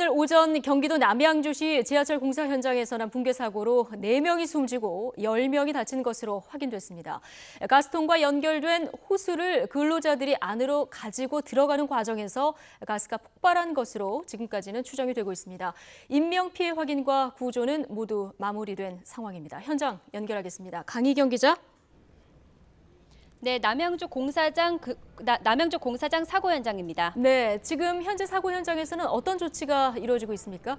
오늘 오전 경기도 남양주시 지하철 공사 현장에서 난 붕괴 사고로 4명이 숨지고 10명이 다친 것으로 확인됐습니다. 가스통과 연결된 호스를 근로자들이 안으로 가지고 들어가는 과정에서 가스가 폭발한 것으로 지금까지는 추정이 되고 있습니다. 인명피해 확인과 구조는 모두 마무리된 상황입니다. 현장 연결하겠습니다. 강희경 기자. 네, 남양주 공사장 사고 현장입니다. 네, 지금 현재 사고 현장에서는 어떤 조치가 이루어지고 있습니까?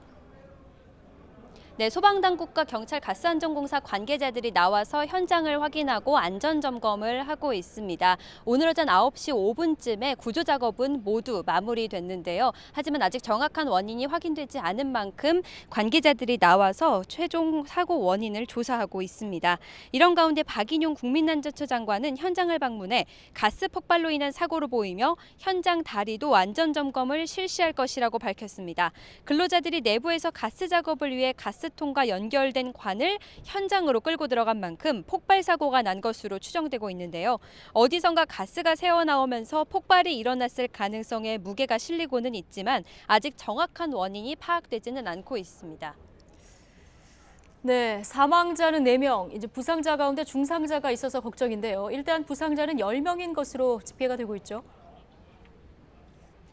네, 소방당국과 경찰 가스안전공사 관계자들이 나와서 현장을 확인하고 안전점검을 하고 있습니다. 오늘 오전 9시 5분쯤에 구조 작업은 모두 마무리됐는데요. 하지만 아직 정확한 원인이 확인되지 않은 만큼 관계자들이 나와서 최종 사고 원인을 조사하고 있습니다. 이런 가운데 박인용 국민안전처 장관은 현장을 방문해 가스 폭발로 인한 사고로 보이며 현장 다리도 안전점검을 실시할 것이라고 밝혔습니다. 근로자들이 내부에서 가스 작업을 위해 가스통과 연결된 관을 현장으로 끌고 들어간 만큼 폭발 사고가 난 것으로 추정되고 있는데요. 어디선가 가스가 새어나오면서 폭발이 일어났을 가능성에 무게가 실리고는 있지만 아직 정확한 원인이 파악되지는 않고 있습니다. 네, 사망자는 4명, 이제 부상자 가운데 중상자가 있어서 걱정인데요. 일단 부상자는 10명인 것으로 집계가 되고 있죠.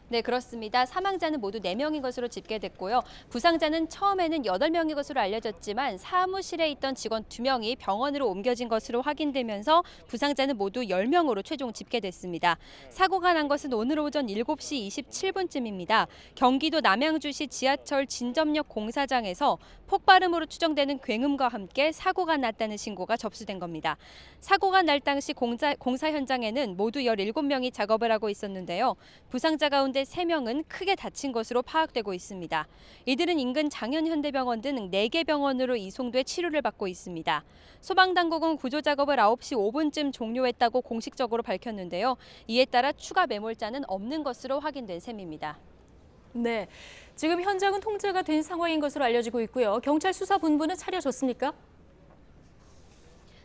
네, 그렇습니다. 사망자는 모두 4명인 것으로 집계됐고요. 부상자는 처음에는 8명인 것으로 알려졌지만 사무실에 있던 직원 2명이 병원으로 옮겨진 것으로 확인되면서 부상자는 모두 10명으로 최종 집계됐습니다. 사고가 난 것은 오늘 오전 7시 27분쯤입니다. 경기도 남양주시 지하철 진접역 공사장에서 폭발음으로 추정되는 굉음과 함께 사고가 났다는 신고가 접수된 겁니다. 사고가 날 당시 공사 현장에는 모두 17명이 작업을 하고 있었는데요. 부상자 가운데 3명은 크게 다친 것으로 파악되고 있습니다. 이들은 인근 장현현대병원 등 4개 병원으로 이송돼 치료를 받고 있습니다. 소방당국은 구조 작업을 9시 5분쯤 종료했다고 공식적으로 밝혔는데요. 이에 따라 추가 매몰자는 없는 것으로 확인된 셈입니다. 네, 지금 현장은 통제가 된 상황인 것으로 알려지고 있고요. 경찰 수사본부는 차려졌습니까?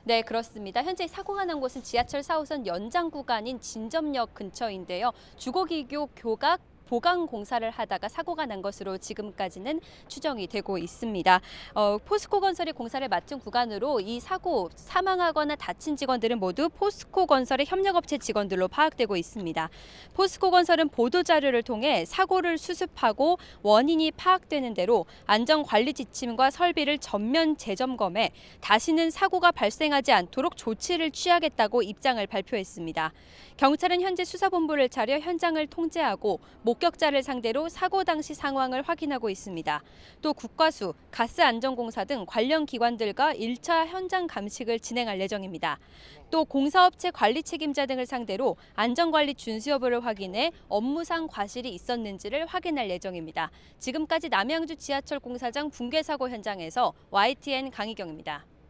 네, 그렇습니다. 현재 사고가 난 곳은 지하철 4호선 연장 구간인 진접역 근처인데요. 주거기교 교각 보강 공사를 하다가 사고가 난 것으로 지금까지는 추정이 되고 있습니다. 포스코 건설이 공사를 맡은 구간으로 이 사고 사망하거나 다친 직원들은 모두 포스코 건설의 협력업체 직원들로 파악되고 있습니다. 포스코 건설은 보도자료를 통해 사고를 수습하고 원인이 파악되는 대로 안전관리 지침과 설비를 전면 재점검해 다시는 사고가 발생하지 않도록 조치를 취하겠다고 입장을 발표했습니다. 경찰은 현재 수사본부를 차려 현장을 통제하고 목격자를 상대로 사고 당시 상황을 확인하고 있습니다. 또 국과수, 가스안전공사 등 관련 기관들과 1차 현장 감식을 진행할 예정입니다. 또 공사업체 관리 책임자 등을 상대로 안전관리 준수 여부를 확인해 업무상 과실이 있었는지를 확인할 예정입니다. 지금까지 남양주 지하철 공사장 붕괴 사고 현장에서 YTN 강희경입니다.